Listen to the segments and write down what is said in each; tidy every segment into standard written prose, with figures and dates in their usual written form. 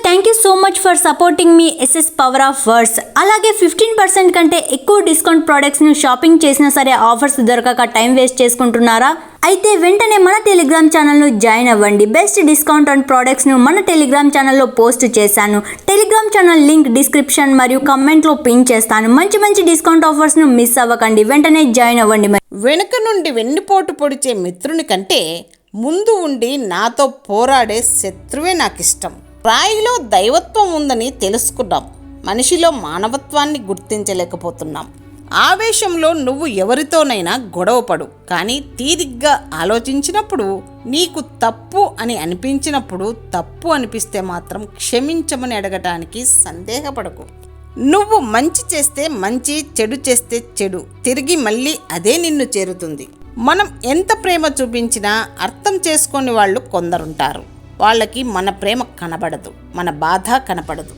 Thank you so much for supporting me SS power of words. అలాగే 15% కంటే ఎక్కువ discount ప్రోడక్ట్స్ను shopping చేసినా సరే ఆఫర్స్ దొరకక టైం వేస్ట్ చేసుకుంటున్నారా? అయితే వెంటనే మన టెలిగ్రామ్ ఛానల్ను జాయిన్ అవ్వండి. బెస్ట్ డిస్కౌంట్ ఆన్ ప్రోడక్ట్స్ను మన టెలిగ్రామ్ ఛానల్లో పోస్ట్ చేశాను. టెలిగ్రామ్ ఛానల్ లింక్ డిస్క్రిప్షన్ మరియు కమెంట్లో పిన్ చేస్తాను. మంచి డిస్కౌంట్ ఆఫర్స్ను మిస్ అవ్వకండి. వెంటనే జాయిన్ అవ్వండి. వెనుక నుండి వెన్నుపోటు పొడిచే మిత్రుని కంటే ముందు ఉండి నాతో పోరాడే శత్రువే నాకిష్టం. రాయిలో దైవత్వం ఉందని తెలుసుకున్నాం, మనిషిలో మానవత్వాన్ని గుర్తించలేకపోతున్నాం. ఆవేశంలో నువ్వు ఎవరితోనైనా గొడవపడు, కానీ తీరిగ్గా ఆలోచించినప్పుడు, నీకు తప్పు అని అనిపించినప్పుడు, తప్పు అనిపిస్తే మాత్రం క్షమించమని అడగటానికి సందేహపడకు. నువ్వు మంచి చేస్తే మంచి, చెడు చేస్తే చెడు, తిరిగి మళ్ళీ అదే నిన్ను చేరుతుంది. మనం ఎంత ప్రేమ చూపించినా అర్థం చేసుకొని వాళ్ళు కొందరుంటారు. వాళ్ళకి మన ప్రేమ కనబడదు, మన బాధ కనపడదు.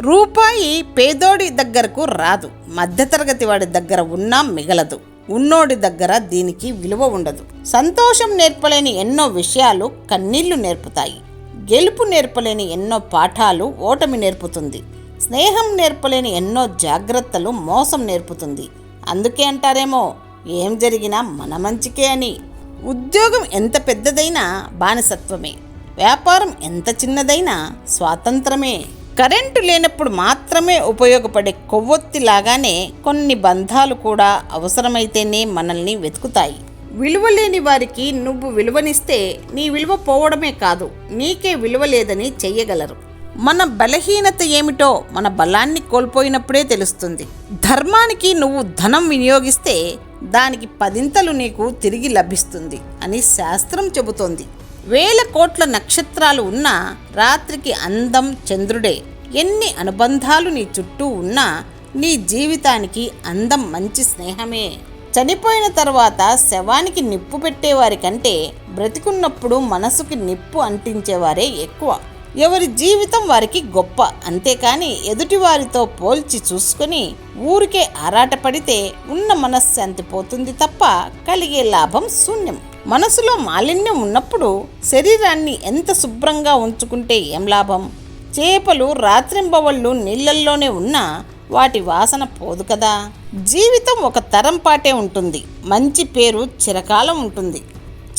రూపాయి పేదోడి దగ్గరకు రాదు, మధ్యతరగతి వాడి దగ్గర ఉన్నా మిగలదు, ఉన్నోడి దగ్గర దీనికి విలువ ఉండదు. సంతోషం నేర్పలేని ఎన్నో విషయాలు కన్నీళ్లు నేర్పుతాయి. గెలుపు నేర్పలేని ఎన్నో పాఠాలు ఓటమి నేర్పుతుంది. స్నేహం నేర్పలేని ఎన్నో జాగ్రత్తలు మోసం నేర్పుతుంది. అందుకే అంటారేమో, ఏం జరిగినా మన మంచికే అని. ఉద్యోగం ఎంత పెద్దదైనా బానిసత్వమే, వ్యాపారం ఎంత చిన్నదైనా స్వాతంత్రమే. కరెంటు లేనప్పుడు మాత్రమే ఉపయోగపడే కొవ్వొత్తిలాగానే కొన్ని బంధాలు కూడా అవసరమైతేనే మనల్ని వెతుకుతాయి. విలువలేని వారికి నువ్వు విలువనిస్తే నీ విలువ పోవడమే కాదు, నీకే విలువ లేదని చెయ్యగలరు. మన బలహీనత ఏమిటో మన బలాన్ని కోల్పోయినప్పుడే తెలుస్తుంది. ధర్మానికి నువ్వు ధనం వినియోగిస్తే దానికి 10 నీకు తిరిగి లభిస్తుంది అని శాస్త్రం చెబుతోంది. 1000 కోట్ల నక్షత్రాలు ఉన్నా రాత్రికి అందం చంద్రుడే. ఎన్ని అనుబంధాలు నీ చుట్టూ ఉన్నా నీ జీవితానికి అందం మంచి స్నేహమే. చనిపోయిన తర్వాత శవానికి నిప్పు పెట్టేవారి కంటే బ్రతికున్నప్పుడు మనసుకి నిప్పు అంటించేవారే ఎక్కువ. ఎవరి జీవితం వారికి గొప్ప, అంతేకాని ఎదుటివారితో పోల్చి చూసుకొని ఊరికే ఆరాటపడితే ఉన్న మనశ్శాంతి పోతుంది తప్ప కలిగే లాభం శూన్యం. మనసులో మాలిన్యం ఉన్నప్పుడు శరీరాన్ని ఎంత శుభ్రంగా ఉంచుకుంటే ఏం లాభం? చేపలు రాత్రింబవళ్ళు నీళ్ళల్లోనే ఉన్నా వాటి వాసన పోదు కదా. జీవితం ఒక తరం పాటే ఉంటుంది, మంచి పేరు చిరకాలం ఉంటుంది.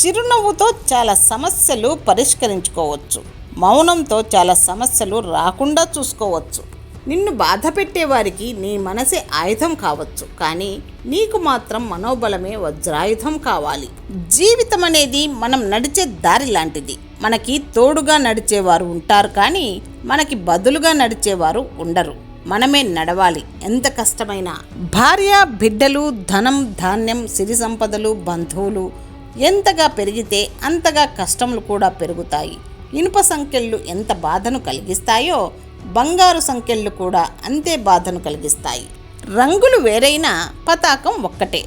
చిరునవ్వుతో చాలా సమస్యలు పరిష్కరించుకోవచ్చు, మౌనంతో చాలా సమస్యలు రాకుండా చూసుకోవచ్చు. నిన్ను బాధ పెట్టేవారికి నీ మనసే ఆయుధం కావచ్చు, కానీ నీకు మాత్రం మనోబలమే వజ్రాయుధం కావాలి. జీవితం అనేది మనం నడిచే దారి లాంటిది. మనకి తోడుగా నడిచేవారు ఉంటారు, కానీ మనకి బదులుగా నడిచేవారు ఉండరు. మనమే నడవాలి, ఎంత కష్టమైనా. భార్య, బిడ్డలు, ధనం, ధాన్యం, సిరి సంపదలు, బంధువులు ఎంతగా పెరిగితే అంతగా కష్టములు కూడా పెరుగుతాయి. ఇనుప సంఖ్యలు ఎంత బాధను కలిగిస్తాయో బంగారు సంఖ్యలు కూడా అంతే బాధను కలిగిస్తాయి. రంగులు వేరైనా పతాకం ఒక్కటే,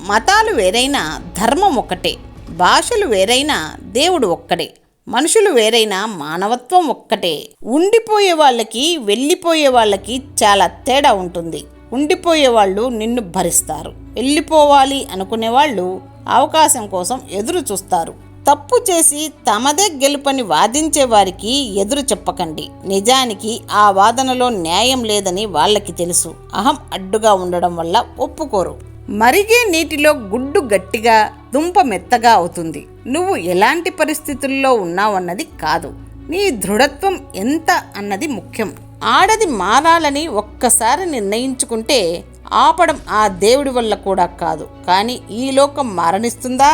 మతాలు వేరైనా ధర్మం ఒక్కటే, భాషలు వేరైనా దేవుడు ఒక్కడే, మనుషులు వేరైనా మానవత్వం ఒక్కటే. ఉండిపోయే వాళ్ళకి వెళ్ళిపోయే వాళ్ళకి చాలా తేడా ఉంటుంది. ఉండిపోయే వాళ్ళు నిన్ను భరిస్తారు, వెళ్ళిపోవాలి అనుకునే వాళ్ళు అవకాశం కోసం ఎదురు చూస్తారు. తప్పు చేసి తమదే గెలుపని వాదించే వారికి ఎదురు చెప్పకండి. నిజానికి ఆ వాదనలో న్యాయం లేదని వాళ్ళకి తెలుసు. అహం అడ్డుగా ఉండడం వల్ల ఒప్పుకోరు. మరిగే నీటిలో గుడ్డు గట్టిగా, దుంప మెత్తగా అవుతుంది. నువ్వు ఎలాంటి పరిస్థితుల్లో ఉన్నావన్నది కాదు, నీ దృఢత్వం ఎంత అన్నది ముఖ్యం. ఆడది మారాలని ఒక్కసారి నిర్ణయించుకుంటే ఆపడం ఆ దేవుడి వల్ల కూడా కాదు, కానీ ఈ లోకం మారనిస్తుందా?